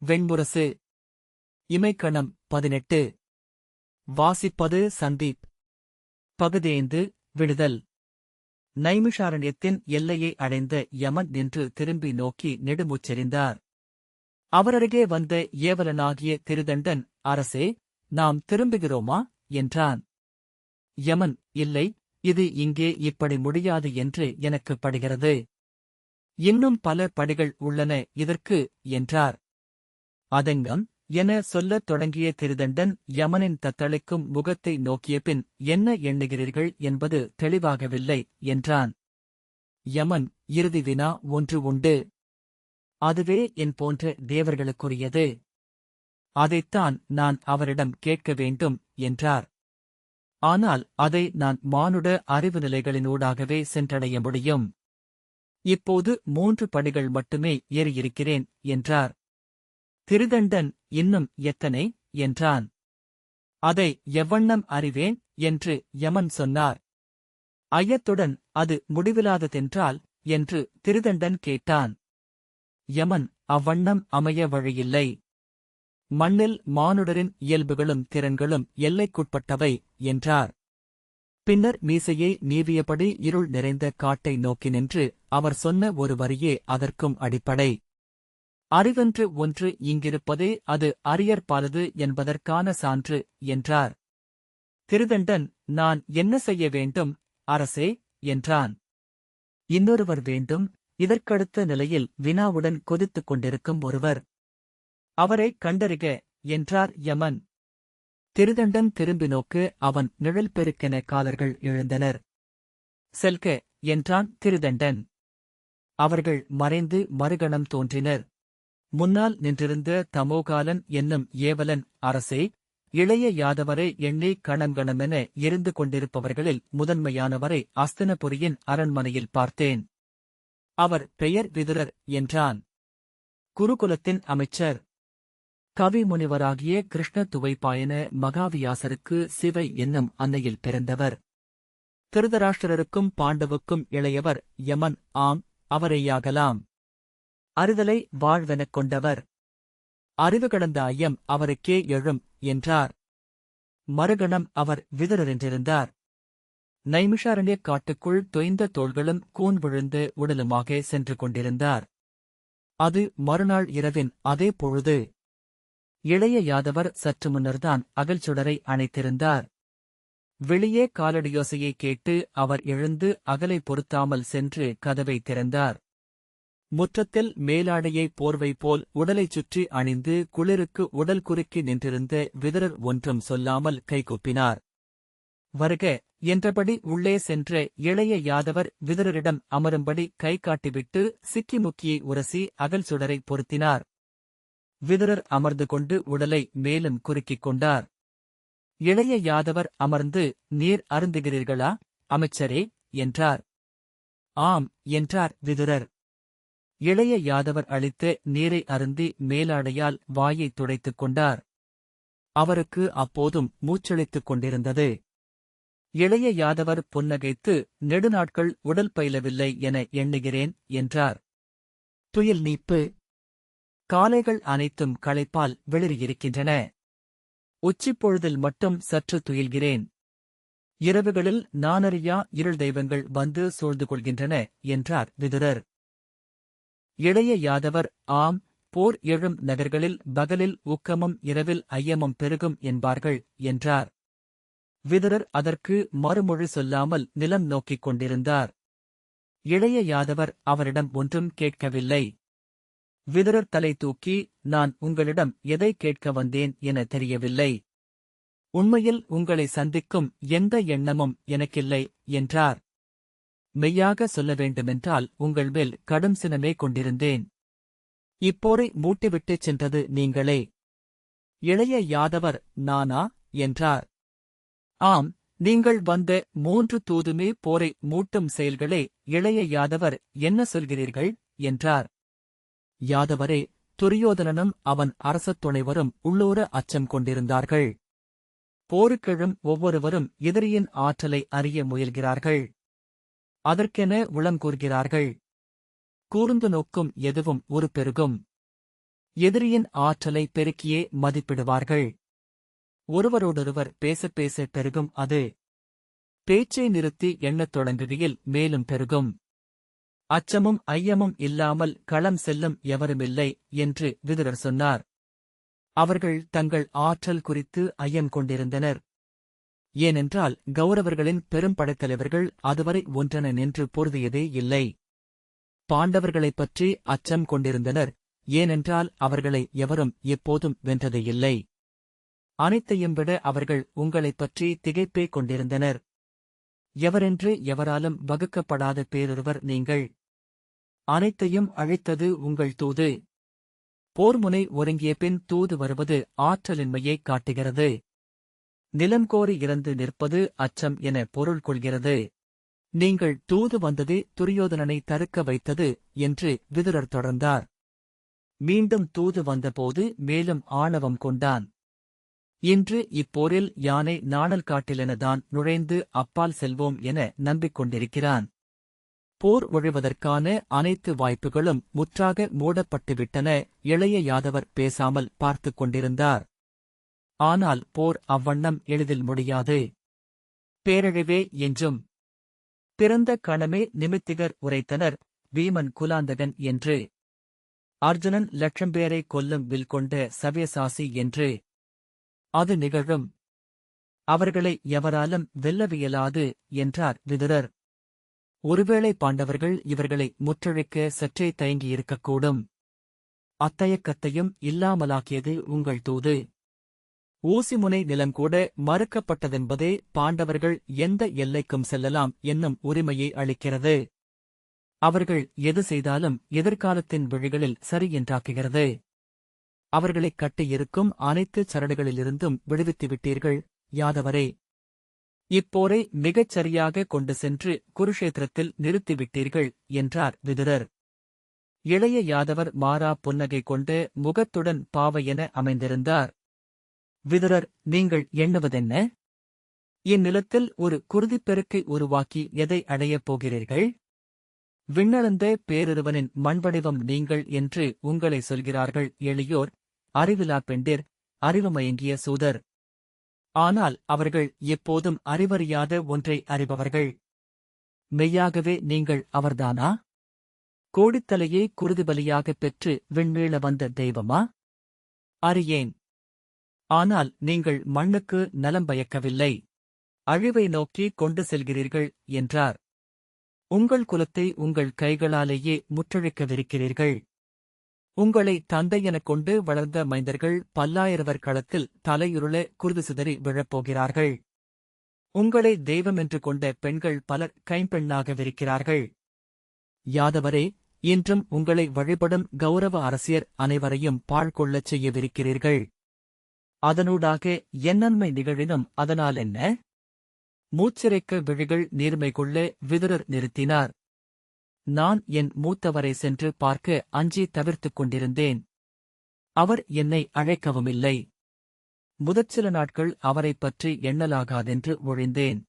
வெண்முரசு. இமைக்கணம் 18. வாசிப்பது சந்தீப். பகுதி 5. விடுதல். நைமிஷாரண்யத்தின் எல்லையை அடைந்த யமன் நின்று திரும்பி நோக்கி நெடுமூச்செறிந்தார். அவரருகே வந்த ஏவலனாகிய திருதண்டன், அரசே, நாம் திரும்புகிறோமா என்றான். யமன், இல்லை, இது இங்கே இப்படி முடியாது என்று எனக்குப் படுகிறது. இன்னும் பல படிகள் உள்ளன இதற்கு என்றார். அதெங்கம் என சொல்லத் தொடங்கிய திருதண்டன் யமனின் தத்தளிக்கும் முகத்தை நோக்கியபின், என்ன எண்ணுகிறீர்கள் என்பது தெளிவாகவில்லை என்றான். யமன், இறுதி வினா ஒன்று உண்டு. அதுவே என் போன்ற தேவர்களுக்குரியது. அதைத்தான் நான் அவரிடம் கேட்க வேண்டும் என்றார். ஆனால் அதை நான் மானுட அறிவு நிலைகளினூடாகவே சென்றடைய முடியும். இப்போது 3 படிகள் மட்டுமே ஏறியிருக்கிறேன் என்றார். திருதண்டன், இன்னும் எத்தனை என்றான். அதை எவ்வண்ணம் அறிவேன் என்று யமன் சொன்னார். ஐயத்துடன், அது முடிவிலாததென்றால் என்று திருதண்டன் கேட்டான். யமன், அவ்வண்ணம் அமைய வழியில்லை. மண்ணில் மானுடரின் இயல்புகளும் திறன்களும் எல்லைக்குட்பட்டவை என்றார். பின்னர் மீசையை நீவியபடி இருள் நிறைந்த காட்டை நோக்கி நின்று அவர் சொன்ன ஒரு வரியே அதற்கும் அடிப்படை. அறிவென்று ஒன்று இங்கிருப்பதே அது அரியற்பாலது என்பதற்கான சான்று என்றார். திருதண்டன், நான் என்ன செய்ய வேண்டும் அரசே என்றான். இன்னொருவர் வேண்டும். இதற்கடுத்த நிலையில் வினாவுடன் கொதித்துக் கொண்டிருக்கும் ஒருவர். அவரை கண்டறிக என்றார் யமன். திருதண்டன் திரும்பி நோக்கு. அவன் நிழல் பெருக்கென காலர்கள் எழுந்தனர். செல்க என்றான் திருதண்டன். அவர்கள் மறைந்து மறுகணம் தோன்றினர். முன்னால் நின்றிருந்த தமோகாலன் என்னும் ஏவலன், அரசே, இளைய யாதவரை எண்ணி கணங்கணமென எரிந்து கொண்டிருப்பவர்களில் முதன்மையானவரை அஸ்தினபுரியின் அரண்மனையில் பார்த்தேன். அவர் பெயர் விதுரர் என்றான். குருகுலத்தின் அமைச்சர். கவி முனிவராகிய கிருஷ்ண துவைபாயன மகாவியாசருக்கு சிவை என்னும் அன்னையில் பிறந்தவர். திருதராஷ்டிரருக்கும் பாண்டவுக்கும் இளையவர் யமன். ஆம், அவரையாகலாம். அறிதலை வாழ்வெனக் கொண்டவர். அறிவு கடந்த ஐயம் அவருக்கே எழும் என்றார். மறுகணம் அவர் விதுரரென்றிருந்தார். நைமிஷாரண்யக் காட்டுக்குள் தொய்ந்த தோள்களும் கூன் விழுந்த உடலுமாக சென்று கொண்டிருந்தார். அது மறுநாள் இரவின் அதே பொழுது. இளைய யாதவர் சற்று முன்னர்தான் அகல்சுடரை அணைத்திருந்தார். வெளியே காலடியோசையைக் கேட்டு அவர் எழுந்து அகலை பொருத்தாமல் சென்று கதவை திறந்தார். முற்றத்தில் மேலாடையை போர்வை போல் உடலைச் சுற்றி அணிந்து குளிருக்கு உடல் குறுக்கி நின்றிருந்த விதுரர் ஒன்றும் சொல்லாமல் கைகூப்பினார். வருக என்றபடி உள்ளே சென்ற இளைய யாதவர் விதுரரிடம் அமரும்படி கை காட்டிவிட்டு சிக்கிமுக்கியை உரசி அகல் சுடரை பொருத்தினார். விதுரர் அமர்ந்து கொண்டு உடலை மேலும் குறுக்கிக் கொண்டார். இளைய யாதவர் அமர்ந்து, நீர் அருந்துகிறீர்களா அமைச்சரே என்றார். ஆம் என்றார் விதுரர். இளைய யாதவர் அளித்த நீரை அருந்தி மேலாடையால் வாயைத் துடைத்துக் கொண்டார். அவருக்கு அப்போதும் மூச்சளித்துக் கொண்டிருந்தது. இளைய யாதவர் புன்னகைத்து, நெடுநாட்கள் உடல் பயிலவில்லை என எண்ணுகிறேன் என்றார். துயில் நீப்பு. காலைகள் அனைத்தும் களைப்பால் வெளிறியிருக்கின்றன. உச்சிப்பொழுதில் மட்டும் சற்று துயில்கிறேன். இரவுகளில் நானறியா இருள் தெய்வங்கள் வந்து சூழ்ந்து கொள்கின்றன என்றார் விதுரர். இளைய யாதவர், ஆம், போர் எழும் நகர்களில் பகலில் ஊக்கமும் இரவில் ஐயமும் பெருகும் என்பார்கள் என்றார். விதுரர் அதற்கு மறுமொழி சொல்லாமல் நிலம் நோக்கிக் கொண்டிருந்தார். இளைய யாதவர் அவரிடம் ஒன்றும் கேட்கவில்லை. விதுரர் தலை தூக்கி, நான் உங்களிடம் எதை கேட்க வந்தேன் என தெரியவில்லை. உண்மையில் உங்களை சந்திக்கும் எந்த எண்ணமும் எனக்கில்லை என்றார். மெய்யாக சொல்ல வேண்டுமென்றால் உங்கள் மேல் கடும் சினமே கொண்டிருந்தேன். இப்போரை மூட்டிவிட்டுச் சென்றது நீங்களே. இளைய யாதவர், நானா என்றார். ஆம், நீங்கள் வந்த 3 தூதுமே போரை மூட்டும் செயல்களே. இளைய யாதவர், என்ன சொல்கிறீர்கள் என்றார். யாதவரே, துரியோதனனும் அவன் அரசத் துணைவரும் உள்ளூர அச்சம் கொண்டிருந்தார்கள். போருக்கெழும் ஒவ்வொருவரும் எதிரியின் ஆற்றலை அறிய முயல்கிறார்கள். அதற்கென உளங்கூர்கிறார்கள். கூர்ந்து நோக்கும் எதுவும் ஒரு பெருகும். எதிரியின் ஆற்றலை பெருக்கியே மதிப்பிடுவார்கள். ஒருவரோடொருவர் பேசப் பேச பெருகும் அது. பேச்சை நிறுத்தி எண்ணத் தொடங்குகையில் மேலும் பெருகும். அச்சமும் ஐயமும் இல்லாமல் களம் செல்லும் எவருமில்லை என்று விதுரர் சொன்னார். அவர்கள் தங்கள் ஆற்றல் குறித்து ஐயம் கொண்டிருந்தனர். ஏனென்றால் கௌரவர்களின் பெரும் படைத்தலைவர்கள் அதுவரை ஒன்றென நின்று பொருதியதே இல்லை. பாண்டவர்களைப் பற்றி அச்சம் கொண்டிருந்தனர். ஏனென்றால் அவர்களை எவரும் எப்போதும் வென்றதே இல்லை. அனைத்தையும் விட அவர்கள் உங்களைப் பற்றி திகைப்பே கொண்டிருந்தனர். எவரென்று எவராலும் வகுக்கப்படாத பேரொருவர் நீங்கள். அனைத்தையும் அழைத்தது உங்கள் தூது. போர்முனை ஒருங்கிய பின் தூது வருவது ஆற்றலின்மையைக் காட்டுகிறது. நிலம் கோரி இறந்து நிற்பது அச்சம் என பொருள் கொள்கிறது. நீங்கள் தூது வந்ததே துரியோதனனை தடுக்க வைத்தது என்று விதுரர் தொடர்ந்தார். மீண்டும் தூது வந்தபோது மேலும் ஆணவம் கொண்டான். இன்று இப்போரில் யானை நாணல் காட்டிலெனதான் நுழைந்து அப்பால் செல்வோம் என நம்பிக்கொண்டிருக்கிறான். போர் ஒழிவதற்கான அனைத்து வாய்ப்புகளும் முற்றாக மூடப்பட்டுவிட்டன. இளைய யாதவர் பேசாமல் பார்த்துக் கொண்டிருந்தார். ஆனால் போர் அவ்வண்ணம் எளிதில் முடியாது. பேரழிவே என்றும். பிறந்த கணமே நிமித்திகர் உரைத்தனர் வீமன் குலாந்தகன் என்று. அர்ஜுனன் லட்சம் பேரை கொல்லும் வில் கொண்ட சவ்யசாசி என்று. அது நிகழும். அவர்களை எவராலும் வெல்லவியலாது என்றார் விதுரர். ஒருவேளை பாண்டவர்கள் இவர்களை முற்றழிக்க சற்றே தயங்கியிருக்கக்கூடும். அத்தயக்கத்தையும் இல்லாமலாக்கியது உங்கள் தூது. ஊசிமுனை நிலங்கூட மறுக்கப்பட்டதென்பதே பாண்டவர்கள் எந்த எல்லைக்கும் செல்லலாம் என்னும் உரிமையை அளிக்கிறது. அவர்கள் எது செய்தாலும் எதிர்காலத்தின் விழிகளில் சரி என்றாக்குகிறது. அவர்களைக் கட்டியிருக்கும் அனைத்து சரடுகளிலிருந்தும் விடுவித்துவிட்டீர்கள் யாதவரே. இப்போரை மிகச் சரியாக கொண்டு சென்று குருஷேத்திரத்தில் நிறுத்திவிட்டீர்கள் என்றார் விதுரர். இளைய யாதவர் மாறா புன்னகை கொண்டு முகத்துடன் பாவையென அமைந்திருந்தார். விதுரர், நீங்கள் எண்ணுவதென்ன? இந்நிலத்தில் ஒரு குருதிப்பெருக்கை உருவாக்கி எதை அடையப் போகிறீர்கள்? விண்ணளந்த பேரொருவனின் மண்வடிவம் நீங்கள் என்று உங்களை சொல்கிறார்கள் எளியோர், அறிவிலா பெண்டிர், அறிவுமயங்கிய சூதர். ஆனால் அவர்கள் எப்போதும் அறிவறியாத ஒன்றை அறிபவர்கள். மெய்யாகவே நீங்கள் அவர்தானா? கோடித்தலையை குருதிபலியாகப் பெற்று விண்மீள வந்த தெய்வமா? அறியேன். ஆனால் நீங்கள் மண்ணுக்கு நலம் பயக்கவில்லை. அழிவை நோக்கி கொண்டு செல்கிறீர்கள் என்றார். உங்கள் குலத்தை உங்கள் கைகளாலேயே முற்றழிக்கவிருக்கிறீர்கள். உங்களை தந்தையெனக் கொண்டு வளர்ந்த மைந்தர்கள் பல்லாயிரவர் களத்தில் தலையுருள குருது சிதறி விழப்போகிறார்கள். உங்களை தெய்வமென்று கொண்ட பெண்கள் பலர் கைம்பெண்ணாகவிருக்கிறார்கள். யாதவரே, இன்றும் உங்களை வழிபடும் கௌரவ அரசியர் அனைவரையும் பாழ் கொள்ளச் செய்யவிருக்கிறீர்கள். அதனூடாக என்னன்மை நிகழினும் அதனால் என்ன? மூச்சிறைக்க விழிகள் நீர்மை கொள்ள விதுரர் நிறுத்தினார். நான் என் மூத்தவரை சென்று பார்க்க அஞ்சி தவிர்த்துக் கொண்டிருந்தேன். அவர் என்னை அழைக்கவுமில்லை. முதற்சில நாட்கள் அவரைப் பற்றி எண்ணலாகாதென்று ஒழிந்தேன்.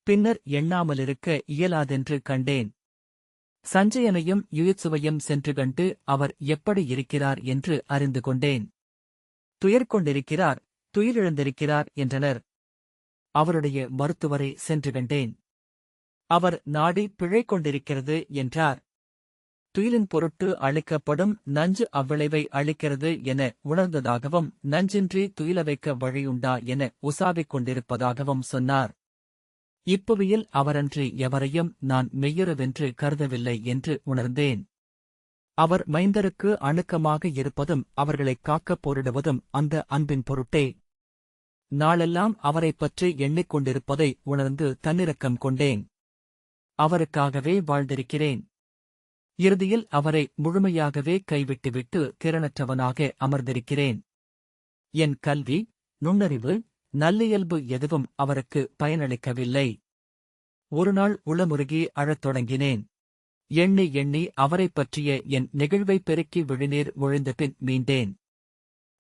பின்னர் எண்ணாமலிருக்க இயலாதென்று கண்டேன். சஞ்சயனையும் யுயுத்சுவையும் சென்று கண்டு அவர் எப்படி இருக்கிறார் என்று அறிந்து கொண்டேன். துயர் கொண்டிருக்கிறார், துயிலிழந்திருக்கிறார் என்றனர். அவருடைய மருத்துவரை சென்று கண்டேன். அவர் நாடி பிழை கொண்டிருக்கிறது என்றார். துயிலின் பொருட்டு அளிக்கப்படும் நஞ்சு அவ்விளைவை அளிக்கிறது என உணர்ந்ததாகவும் நஞ்சின்றி துயில வைக்க வழியுண்டா என உசாவிக் கொண்டிருப்பதாகவும் சொன்னார். இப்புவியில் அவரன்றி எவரையும் நான் மெய்யுறவென்று கருதவில்லை என்று உணர்ந்தேன். அவர் மைந்தருக்கு அணுக்கமாக இருப்பதும் அவர்களைக் காக்கப் போரிடுவதும் அந்த அன்பின் பொருட்டே. நாளெல்லாம் அவரைப் பற்றி எண்ணிக்கொண்டிருப்பதை உணர்ந்து தன்னிரக்கம் கொண்டேன். அவருக்காகவே வாழ்ந்திருக்கிறேன். இறுதியில் அவரை முழுமையாகவே கைவிட்டுவிட்டு திறனற்றவனாக அமர்ந்திருக்கிறேன். என் கல்வி, நுண்ணறிவு, நல்லியல்பு எதுவும் அவருக்கு பயனளிக்கவில்லை. ஒருநாள் உளமுருகி அழத் தொடங்கினேன். எண்ணி எண்ணி அவரைப் பற்றிய என் நெகிழ்வைப் பெருக்கி விழிநீர் ஒழிந்தபின் மீண்டேன்.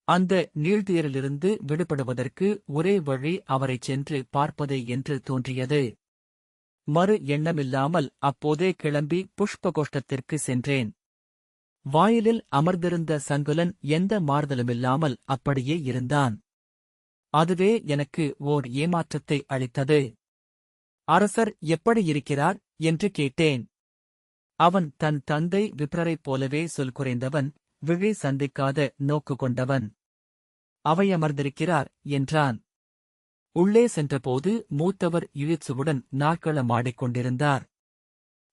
அந்த நீழ்துயரிலிருந்து விடுபடுவதற்கு ஒரே வழி அவரைச் சென்று பார்ப்பதே என்று தோன்றியது. மறு எண்ணமில்லாமல் அப்போதே கிளம்பி புஷ்பகோஷ்டத்திற்கு சென்றேன். வாயிலில் அமர்ந்திருந்த சங்குலன் எந்த மாறுதலுமில்லாமல் அப்படியே இருந்தான். அதுவே எனக்கு ஓர் ஏமாற்றத்தை அளித்தது. அரசர் எப்படி இருக்கிறார் என்று கேட்டேன். அவன் தன் தந்தை விப்ரரைப் போலவே சொல் குறைந்தவன், விழி சந்திக்காத நோக்கு கொண்டவன். அவையமர்ந்திருக்கிறார் என்றான். உள்ளே சென்றபோது மூத்தவர் யுயுத்சுவுடன் நாட்களமாடிக் கொண்டிருந்தார்.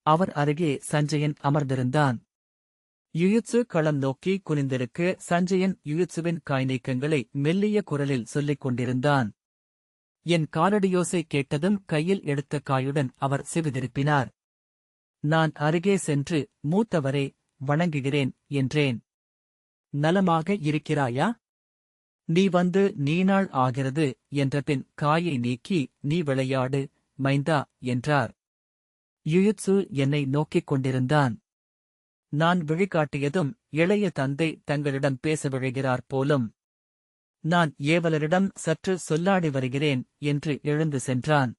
அவர் அருகே சஞ்சயன் அமர்ந்திருந்தான். யுயுத்சு களம் நோக்கி குனிந்திருக்க சஞ்சயன் யுயுத்சுவின் காய்நீக்கங்களை மெல்லிய குரலில் சொல்லிக் கொண்டிருந்தான். என் காலடியோசை கேட்டதும் கையில் எடுத்த காயுடன் அவர் செவிதிருப்பினார். நான் அருகே சென்று, மூத்தவரே, வணங்குகிறேன் என்றேன். நலமாக இருக்கிறாயா? நீ வந்து நீநாள் ஆகிறது என்றபின் காயை நீக்கி நீ விளையாடு, மைந்தா என்றார். யுயுத்சு என்னை நோக்கிக் கொண்டிருந்தான். நான் விழிகாட்டியதும் இளைய தந்தை தங்களிடம் பேச விழைகிறார் போலும். நான் ஏவலரிடம் சற்று சொல்லாடி வருகிறேன் என்று எழுந்து சென்றான்.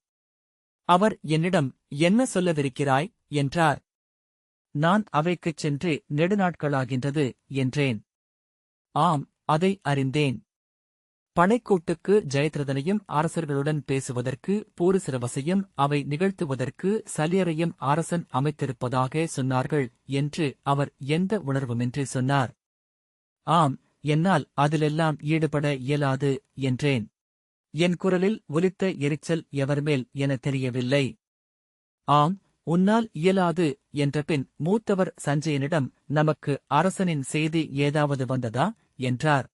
அவர் என்னிடம் என்ன சொல்லவிருக்கிறாய் என்றார். நான் அவைக்குச் சென்று நெடுநாட்களாகின்றது என்றேன். ஆம், அதை அறிந்தேன். படைக்கூட்டுக்கு ஜெயத்ரதனையும் அரசர்களுடன் பேசுவதற்கு பூரிசிரவசையும் அவை நிகழ்த்துவதற்கு சலியரையும் அரசன் அமைத்திருப்பதாக சொன்னார்கள் என்று அவர் எந்த உணர்வுமின்றி சொன்னார். ஆம், என்னால் அதிலெல்லாம் ஈடுபட இயலாது என்றேன். என் குரலில் ஒலித்த எரிச்சல் எவர்மேல் என தெரியவில்லை. ஆம், உன்னால் இயலாது என்றபின் மூத்தவர் சஞ்சயனிடம் நமக்கு அரசனின் செய்தி ஏதாவது வந்ததா என்றார்.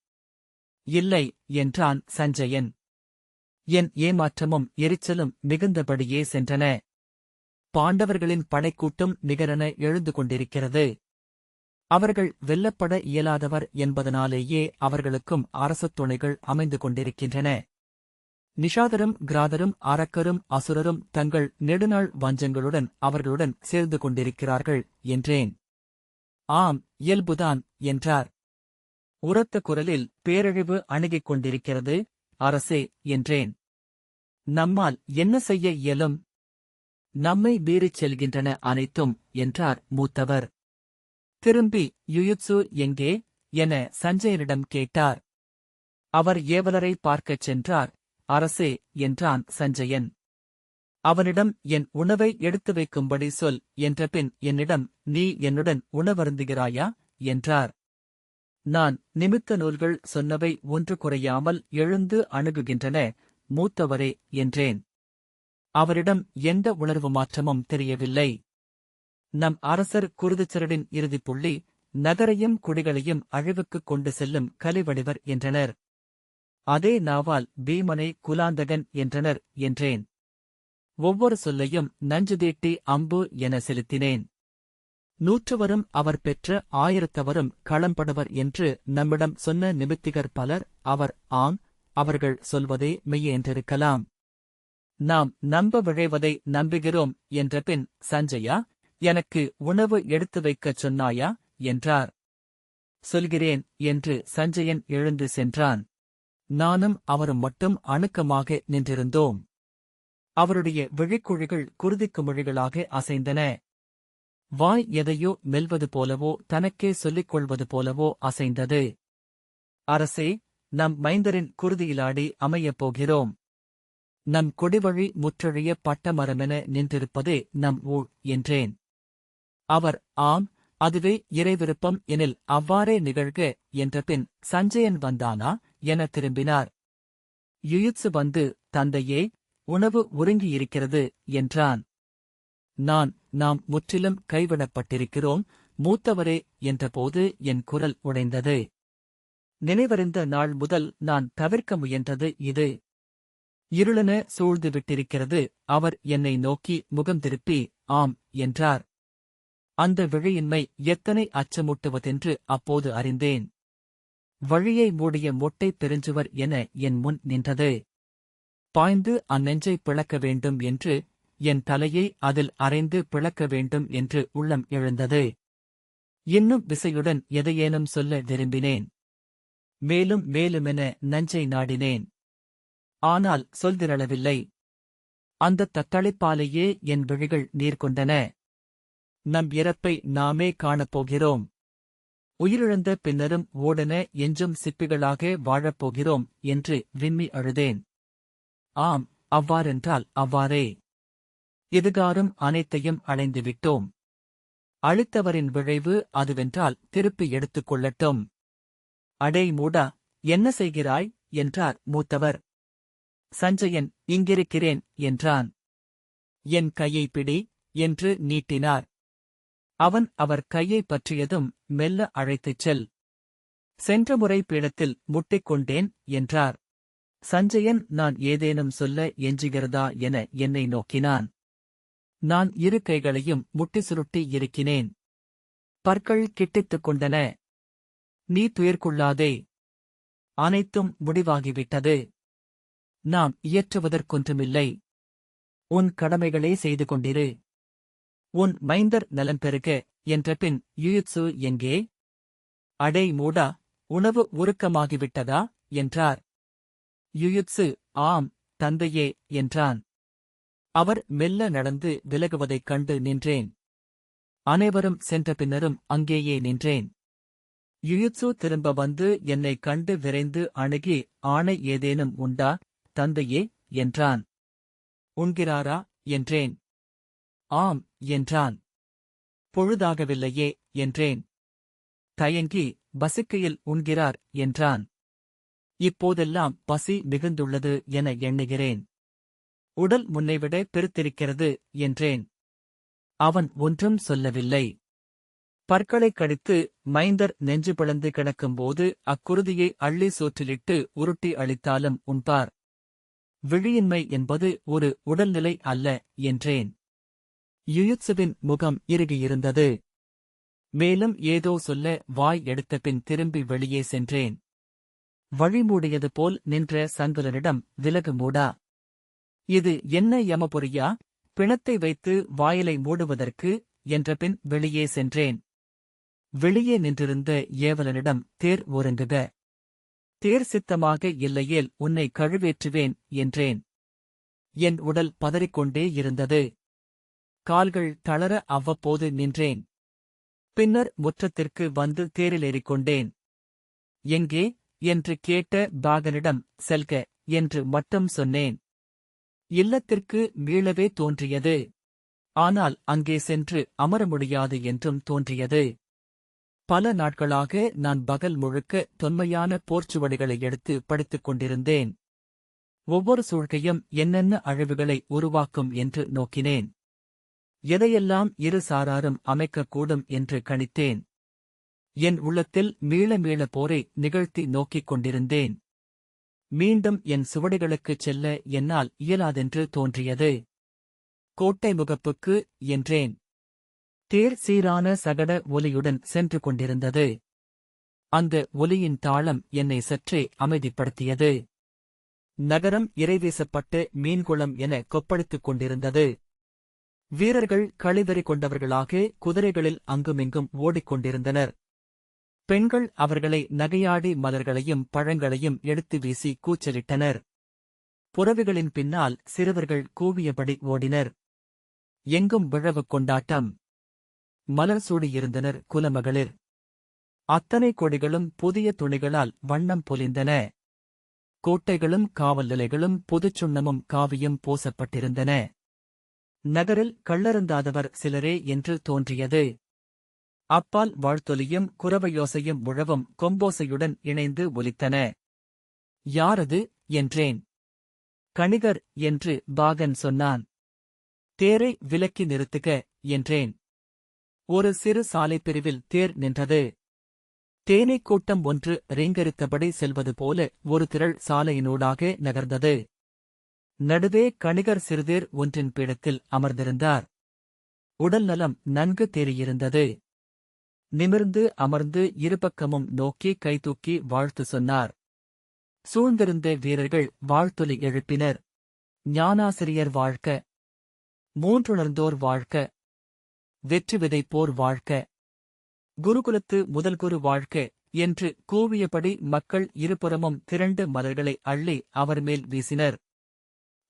இல்லை என்றான் சஞ்சயன். என் ஏமாற்றமும் எரிச்சலும் மிகுந்தபடியே சென்றன. பாண்டவர்களின் படைக்கூட்டம் நிகரென எழுந்து கொண்டிருக்கிறது. அவர்கள் வெல்லப்பட இயலாதவர் என்பதனாலேயே அவர்களுக்கும் அரசத் துணைகள் அமைந்து கொண்டிருக்கின்றன. நிஷாதரும் கிராதரும் அரக்கரும் அசுரரும் தங்கள் நெடுநாள் வஞ்சங்களுடன் அவர்களுடன் சேர்ந்து கொண்டிருக்கிறார்கள் என்றேன். ஆம், இயல்புதான் என்றார். உரத்த குரலில் பேரழிவு அணுகிக் கொண்டிருக்கிறது அரசே என்றேன். நம்மால் என்ன செய்ய இயலும்? நம்மை மீறிச் செல்கின்றன அனைத்தும் என்றார் மூத்தவர். திரும்பி யுயுத்சு எங்கே என சஞ்சயனிடம் கேட்டார். அவர் ஏவலரை பார்க்கச் சென்றார். அரசே என்றான் சஞ்சயன். அவனிடம் என் உணவை எடுத்து வைக்கும்படி சொல் என்றபின் என்னிடம் நீ என்னுடன் உணவருந்துகிறாயா என்றார். நான் நிமித்த நூல்கள் சொன்னவை ஒன்று குறையாமல் எழுந்து அணுகுகின்றன மூத்தவரே என்றேன். அவரிடம் எந்த உணர்வு மாற்றமும் தெரியவில்லை. நம் அரசர் குருதிச்சரடின் இறுதிப்புள்ளி, நகரையும் குடிகளையும் அழிவுக்குக் கொண்டு செல்லும் கலிவடிவர் என்றனர். அதே நாவால் பீமனை குலாந்தகன் என்றனர் என்றேன். ஒவ்வொரு சொல்லையும் நஞ்சு தீட்டி அம்பு என செலுத்தினேன். நூற்றுவரும் அவர் பெற்ற ஆயிரத்தவரும் களம்படுவர் என்று நம்மிடம் சொன்ன நிமித்திகர் பலர் அவர் ஆம், அவர்கள் சொல்வதே மெய்யென்றிருக்கலாம். நாம் நம்ப விழைவதை நம்புகிறோம் என்றபின் சஞ்சயா, எனக்கு உணவு எடுத்து வைக்கச் சொன்னாயா என்றார். சொல்கிறேன் என்று சஞ்சயன் எழுந்து சென்றான். நானும் அவரும் மட்டும் அணுக்கமாக நின்றிருந்தோம். அவருடைய விழிக்குழிகள் குருதிக்கு மொழிகளாக அசைந்தன. வாய் எதையோ மெல்வது போலவோ தனக்கே சொல்லிக் கொள்வது போலவோ அசைந்தது. அரசே, நம் மைந்தரின் குருதியிலாடி அமையப் போகிறோம். நம் கொடிவழி முற்றழிய பட்டமரமென நின்றிருப்பதே நம் ஊழ் என்றேன். அவர் ஆம், அதுவே இறைவிருப்பம் எனில் அவ்வாறே நிகழ்க என்றபின் சஞ்சயன் வந்தானா என திரும்பினார். யுயுத்சு வந்து தந்தையே, உணவு ஒருங்கியிருக்கிறது என்றான். நாம் முற்றிலும் கைவிடப்பட்டிருக்கிறோம் மூத்தவரே என்றபோது என் குரல் உடைந்தது. நினைவறிந்த நாள் முதல் நான் தவிர்க்க முயன்றது இது. இருளென சூழ்ந்து விட்டிருக்கிறது. அவர் என்னை நோக்கி முகம் திருப்பி ஆம் என்றார். அந்த விழியின்மை எத்தனை அச்சமூட்டுவதென்று அப்போது அறிந்தேன். வழியை மூடிய மொட்டை பெருஞ்சுவர் என என் முன் நின்றது. பாய்ந்து அந்நெஞ்சை பிளக்க வேண்டும் என்று, என் தலையை அதில் அறைந்து பிளக்க வேண்டும் என்று உள்ளம் எழுந்தது. இன்னும் விசையுடன் எதையேனும் சொல்ல விரும்பினேன். மேலும் மேலுமென நஞ்சை நாடினேன். ஆனால் சொல்திரளவில்லை. அந்தத் தத்தளிப்பாலேயே என் விழிகள் நீர் கொண்டன. நம் இறப்பை நாமே காணப்போகிறோம். உயிரிழந்த பின்னரும் ஓடென எஞ்சும் சிப்பிகளாக வாழப்போகிறோம் என்று விம்மி அழுதேன். ஆம், அவ்வாறென்றால் அவ்வாறே. எதுகாரும் அனைத்தையும் அடைந்துவிட்டோம். அழித்தவரின் விளைவு அதுவென்றால் திருப்பி எடுத்துக் கொள்ளட்டும். அடே மூடா, என்ன செய்கிறாய் என்றார் மூத்தவர். சஞ்சயன், இங்கிருக்கிறேன் என்றான். என் கையை பிடி என்று நீட்டினார். அவன் அவர் கையை பற்றியதும் மெல்ல அழைத்துச் செல். சென்ற முறை பீடத்தில் முட்டிக்கொண்டேன் என்றார். சஞ்சயன் நான் ஏதேனும் சொல்ல எஞ்சுகிறதா என என்னை நோக்கினான். நான் இரு கைகளையும் முட்டி சுருட்டி இருக்கினேன். பற்கள் கிட்டித்துக் கொண்டன. நீ துயர்கொள்ளாதே. அனைத்தும் முடிவாகிவிட்டது. நாம் இயற்றுவதற்கொன்றுமில்லை. உன் கடமைகளே செய்து கொண்டிரு. உன் மைந்தர் நலன் பெருக என்றபின் யுயுத்சு எங்கே? அடே மூடா, உணவு உருக்கமாகிவிட்டதா என்றார். யுயுத்சு, ஆம் தந்தையே என்றான். அவர் மெல்ல நடந்து விலகுவதைக் கண்டு நின்றேன். அனைவரும் சென்ற பின்னரும் அங்கேயே நின்றேன். யுயுத்சு திரும்ப வந்து என்னைக் கண்டு விரைந்து அணுகி, ஆணை ஏதேனும் உண்டா தந்தையே என்றான். உண்கிறாரா என்றேன். ஆம் என்றான். பொழுதாகவில்லையே என்றேன். தயங்கி, பசிக்கையில் உண்கிறார் என்றான். இப்போதெல்லாம் பசி மிகுந்துள்ளது என எண்ணுகிறேன். உடல் முன்னைவிட பெருத்திருக்கிறது என்றேன். அவன் ஒன்றும் சொல்லவில்லை. பற்களைக் கடித்து மைந்தர் நெஞ்சு பிளந்து கிடக்கும்போது அக்குருதியை அள்ளி சோற்றிலிட்டு உருட்டி அளித்தாலும் உண்பார். விழியின்மை என்பது ஒரு உடல்நிலை அல்ல என்றேன். யுயுத்சுவின் முகம் இறுகியிருந்தது. மேலும் ஏதோ சொல்ல வாய் எடுத்தபின் திரும்பி வெளியே சென்றேன். வழிமூடியது போல் நின்ற சங்குலனிடம், விலகு மூடா. இது என்ன யமபுரியா, பிணத்தை வைத்து வாயிலை மூடுவதற்கு என்றபின் வெளியே சென்றேன். வெளியே நின்றிருந்த ஏவலனிடம், தேர் ஒருங்குக. தேர் சித்தமாக இல்லையேல் உன்னை கழுவேற்றுவேன் என்றேன். என் உடல் பதறிக்கொண்டே இருந்தது. கால்கள் தளர அவ்வப்போது நின்றேன். பின்னர் முற்றத்திற்கு வந்து தேரிலேறிக்கொண்டேன். எங்கே என்று கேட்ட பாகனிடம், செல்க என்று மட்டும் சொன்னேன். இல்லத்திற்கு மீளவே தோன்றியது. ஆனால் அங்கே சென்று அமர முடியாது என்றும் தோன்றியது. பல நாட்களாக நான் பகல் முழுக்க தொன்மையான போர்ச்சுவடிகளை எடுத்து படித்துக் கொண்டிருந்தேன். ஒவ்வொரு சூழ்க்கையும் என்னென்ன அழிவுகளை உருவாக்கும் என்று நோக்கினேன். எதையெல்லாம் இரு சாராரும் அமைக்கக்கூடும் என்று கணித்தேன். என் உள்ளத்தில் மீள மீள போரை நிகழ்த்தி நோக்கிக் கொண்டிருந்தேன். மீண்டும் என் சுவடிகளுக்குச் செல்ல என்னால் இயலாதென்று தோன்றியது. கோட்டை முகப்புக்கு என்றேன். தேர் சீரான சகட ஒலியுடன் சென்று கொண்டிருந்தது. அந்த ஒலியின் தாளம் என்னை சற்றே அமைதிப்படுத்தியது. நகரம் இரைவீசப்பட்டு மீன்குளம் என கொப்பளித்துக் கொண்டிருந்தது. வீரர்கள் களிவெறி கொண்டவர்களாக குதிரைகளில் அங்குமிங்கும் ஓடிக்கொண்டிருந்தனர். பெண்கள் அவர்களை நகையாடி மலர்களையும் பழங்களையும் எடுத்து வீசி கூச்சலிட்டனர். புறவிகளின் பின்னால் சிறுவர்கள் கூவியபடி ஓடினர். எங்கும் விழவு கொண்டாட்டம். மலர் சூடியிருந்தனர் குலமகளிர். அத்தனை கொடிகளும் புதிய துணிகளால் வண்ணம் பொலிந்தன. கோட்டைகளும் காவல் நிலைகளும் புதுச்சுண்ணமும் காவியும் பூசப்பட்டிருந்தன. நகரில் கள்ளருந்தாதவர் சிலரே என்று தோன்றியது. அப்பால் வாழ்த்தொலியும் குரவையோசையும் முழவும் கொம்போசையுடன் இணைந்து ஒலித்தன. யாரது என்றேன். கணிகர் என்று பாகன் சொன்னான். தேரை விலக்கி நிறுத்துக என்றேன். ஒரு சிறு சாலை பிரிவில் தேர் நின்றது. தேனீக் கூட்டம் ஒன்று ரீங்கரித்தபடி செல்வது போல ஒரு திரள் சாலையினூடாக நகர்ந்தது. நடுவே கணிகர் சிறுதேர் ஒன்றின் பீடத்தில் அமர்ந்திருந்தார். உடல் நலம் நன்கு தேறியிருந்தது. நிமிர்ந்து அமர்ந்து இருபக்கமும் நோக்கி கைதூக்கி வாழ்த்து சொன்னார். சூழ்ந்திருந்த வீரர்கள் வாழ்த்தொலி எழுப்பினர். ஞானாசிரியர் வாழ்க, மூன்றுணர்ந்தோர் வாழ்க, வெற்றி விதைப்போர் வாழ்க, குருகுலத்து முதல் குரு வாழ்க என்று கூவியபடி மக்கள் இருபுறமும் திரண்டு மலர்களை அள்ளி அவர் மேல் வீசினர்.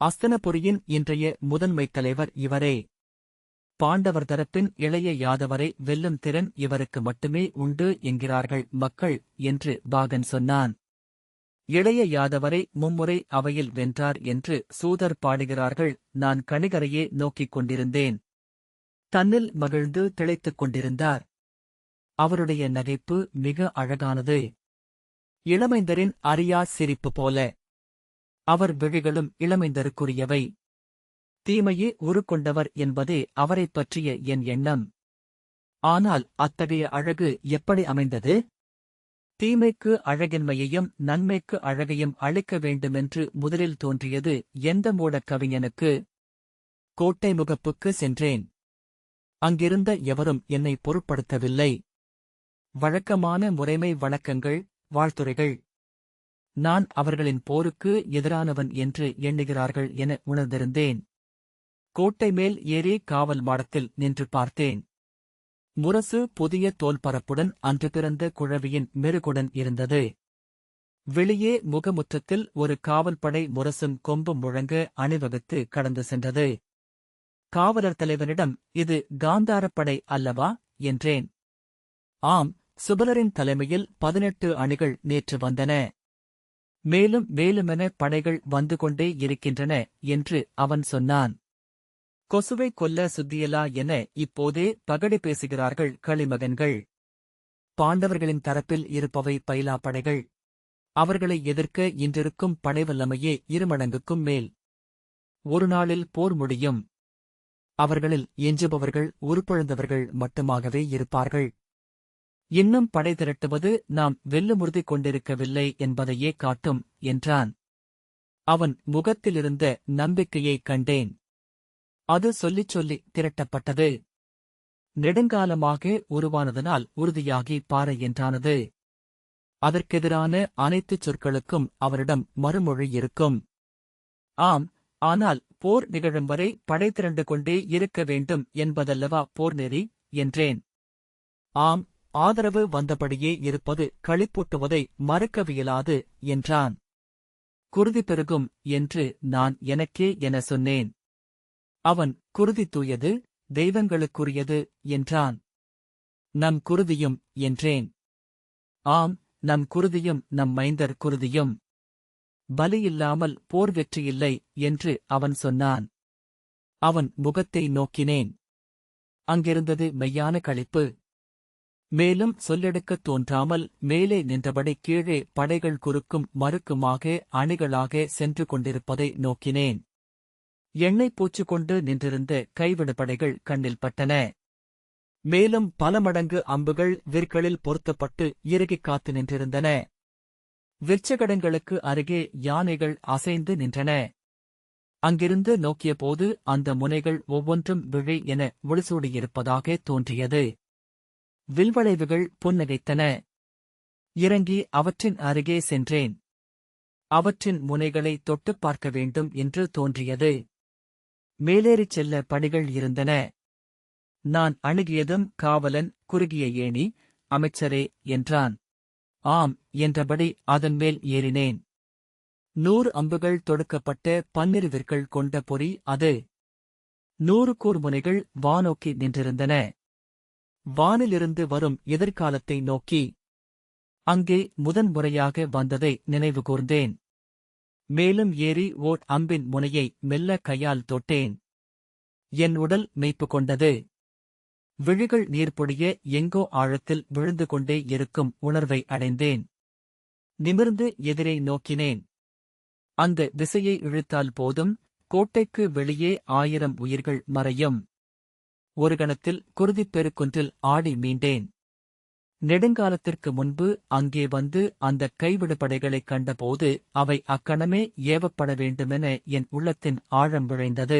அஸ்தனபுரியின் இன்றைய முதன்மைத் தலைவர் இவரே. பாண்டவர் தரப்பின் இளைய யாதவரை வெல்லும் திறன் இவருக்கு மட்டுமே உண்டு என்கிறார்கள் மக்கள் என்று பாகன் சொன்னான். இளைய யாதவரை மும்முறை அவையில் வென்றார் என்று சூதர் பாடுகிறார்கள். நான் கணிகரையே நோக்கிக் கொண்டிருந்தேன். தன்னில் மகிழ்ந்து திளைத்துக் கொண்டிருந்தார். அவருடைய நகைப்பு மிக அழகானது. இளமைந்தரின் அறியா சிரிப்பு போல. அவர் விழிகளும் இளமைந்தருக்குரியவை. தீமையே உருக்கொண்டவர் என்பதே அவரைப் பற்றிய என் எண்ணம். ஆனால் அத்தகைய அழகு எப்படி அமைந்தது? தீமைக்கு அழகின்மையையும் நன்மைக்கு அழகையும் அளிக்க வேண்டுமென்று முதலில் தோன்றியது எந்த மூடக் கவிஞனுக்கு? கோட்டை முகப்புக்கு சென்றேன். அங்கிருந்த எவரும் என்னை பொருட்படுத்தவில்லை. வழக்கமான முறைமை வணக்கங்கள், வாழ்த்துரைகள். நான் அவர்களின் போருக்கு எதிரானவன் என்று எண்ணுகிறார்கள் என உணர்ந்திருந்தேன். கோட்டை மேல் ஏறி காவல் மாடத்தில் நின்று பார்த்தேன். முரசு புதிய தோல்பரப்புடன் அன்று பிறந்த குழவியின் மெருகுடன் இருந்தது. வெளியே முகமுற்றத்தில் ஒரு காவல்படை முரசும் கொம்பும் முழங்க அணிவகுத்து கடந்து சென்றது. காவலர் தலைவனிடம், இது காந்தாரப்படை அல்லவா என்றேன். ஆம், சுபலரின் தலைமையில் 18 அணிகள் நேற்று வந்தன. மேலும் மேலுமென படைகள் வந்து கொண்டே இருக்கின்றன என்று அவன் சொன்னான். கொசுவை கொல்ல சுத்தியலா என இப்போதே பகடி பேசுகிறார்கள் களிமகன்கள். பாண்டவர்களின் தரப்பில் இருப்பவை பயிலா படைகள். அவர்களை எதிர்க்க இன்றிருக்கும் படைவல்லமையே 2 மடங்குக்கும் மேல். ஒரு நாளில் போர் முடியும். அவர்களில் எஞ்சுபவர்கள் உருப்பொழுந்தவர்கள் மட்டுமாகவே இருப்பார்கள். இன்னும் படை திரட்டுவது நாம் வெல்லுமுறுதி கொண்டிருக்கவில்லை என்பதையே காட்டும் என்றான். அவன் முகத்திலிருந்த நம்பிக்கையைக் கண்டேன். அது சொல்லிச் சொல்லி திரட்டப்பட்டது. நெடுங்காலமாக உருவானதனால் உறுதியாகி பாறை என்றானது. அதற்கெதிரான அனைத்துச் சொற்களுக்கும் அவரிடம் மறுமொழி இருக்கும். ஆம், ஆனால் போர் நிகழும் வரை படை திரண்டு கொண்டே இருக்க வேண்டும் என்பதல்லவா போர் நெறி என்றேன். ஆம், ஆதரவு வந்தபடியே இருப்பது களிப்பூட்டுவதை மறுக்கவியலாது என்றான். குருதி பெருகும் என்று நான் எனக்கே என சொன்னேன். அவன் குருதி தூயது, தெய்வங்களுக்குரியது என்றான். நம் குருதியும் என்றேன். ஆம், நம் குருதியும் நம் மைந்தர் குருதியும். பலியில்லாமல் போர் வெற்றியில்லை என்று அவன் சொன்னான். அவன் முகத்தை நோக்கினேன். அங்கிருந்தது மெய்யான களிப்பு. மேலும் சொல்லெடுக்கத் தோன்றாமல் மேலே நின்றபடி கீழே படைகள் குறுக்கும் மறுக்குமாக அணிகளாக சென்று கொண்டிருப்பதை நோக்கினேன். எண்ணெய் பூச்சு கொண்டு நின்றிருந்த கைவிடு படைகள் கண்ணில் பட்டன. மேலும் பல மடங்கு அம்புகள் விற்களில் பொருத்தப்பட்டு இறுகிக் காத்து நின்றிருந்தன. விற்சகடங்களுக்கு அருகே யானைகள் அசைந்து நின்றன. அங்கிருந்து நோக்கியபோது அந்த முனைகள் ஒவ்வொன்றும் விழி என ஒளிசூடியிருப்பதாக தோன்றியது. வில்வளைவுகள் புன்னகைத்தன. இறங்கி அவற்றின் அருகே சென்றேன். அவற்றின் முனைகளை தொட்டுப் பார்க்க வேண்டும் என்று தோன்றியது. மேலேறிச் செல்ல படிகள் இருந்தன. நான் அணுகியதும் காவலன் குறுகிய ஏணி, அமைச்சரே என்றான். ஆம் என்றபடி அதன் மேல் ஏறினேன். 100 அம்புகள் தொடுக்கப்பட்ட 12 விற்கள் கொண்ட பொறி அது. 100 கூர்முனைகள் வானோக்கி நின்றிருந்தன. வானிலிருந்து வரும் எதிர்காலத்தை நோக்கி. அங்கே முதன்முறையாக வந்ததை நினைவுகூர்ந்தேன். மேலும் ஏறி ஓர் அம்பின் முனையை மெல்ல கையால் தொட்டேன். என் உடல் மெய்ப்பு கொண்டது. விழிகள் நீர்ப்பொடிய எங்கோ ஆழத்தில் விழுந்து கொண்டே இருக்கும் உணர்வை அடைந்தேன். நிமிர்ந்து எதிரே நோக்கினேன். அந்த திசையை இழுத்தால் போதும், கோட்டைக்கு வெளியே 1000 உயிர்கள் மறையும். ஒரு கணத்தில் குருதிப் பெருக்குன்றில் ஆடி மீண்டேன். நெடுங்காலத்திற்கு முன்பு அங்கே வந்து அந்தக் கைவிடுபடைகளைக் கண்டபோது அவை அக்கணமே ஏவப்பட வேண்டுமென என் உள்ளத்தின் ஆழம் விழைந்தது.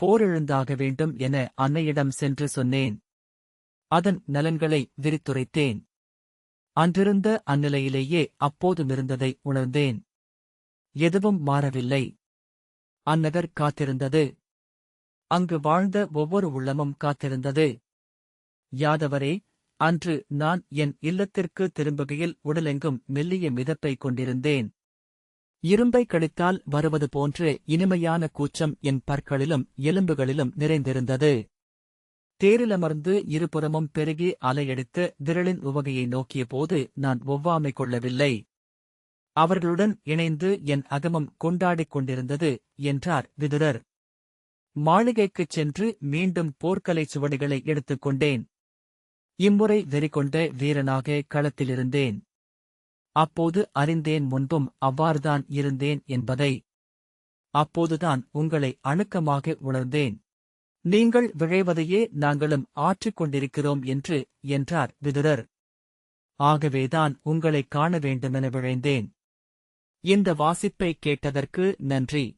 போரெழுந்தாக வேண்டும் என அன்னையிடம் சென்று சொன்னேன். அதன் நலன்களை விரித்துரைத்தேன். அன்றிருந்த அந்நிலையிலேயே அப்போதுமிருந்ததை உணர்ந்தேன். எதுவும் மாறவில்லை. அந்நகர் காத்திருந்தது. அங்கு வாழ்ந்த ஒவ்வொரு உள்ளமும் காத்திருந்தது. யாதவரே, அன்று நான் என் இல்லத்திற்கு திரும்புகையில் உடலெங்கும் மெல்லிய மிதப்பைக் கொண்டிருந்தேன். இரும்பை கடித்தால் வருவது போன்ற இனிமையான கூச்சம் என் பற்களிலும் எலும்புகளிலும் நிறைந்திருந்தது. தேரிலமர்ந்து இருபுறமும் பெருகி அலையடித்த திரளின் உவகையை நோக்கிய போது நான் ஒவ்வாமை கொள்ளவில்லை. அவர்களுடன் இணைந்து என் அகமம் கொண்டாடிக் கொண்டிருந்தது என்றார் விதுரர். மாளிகைக்குச் சென்று மீண்டும் போர்க்கலை சுவடிகளை எடுத்துக் கொண்டேன். இம்முறை வெறிகொண்ட வீரனாக களத்திலிருந்தேன். அப்போது அறிந்தேன், முன்பும் அவ்வாறுதான் இருந்தேன் என்பதை. அப்போதுதான் உங்களை அணுக்கமாக உணர்ந்தேன். நீங்கள் விழைவதையே நாங்களும் ஆற்றிக் கொண்டிருக்கிறோம் என்றார் விதுரர். ஆகவேதான் உங்களைக் காண வேண்டுமென விழைந்தேன். இந்த வாசிப்பை கேட்டதற்கு நன்றி.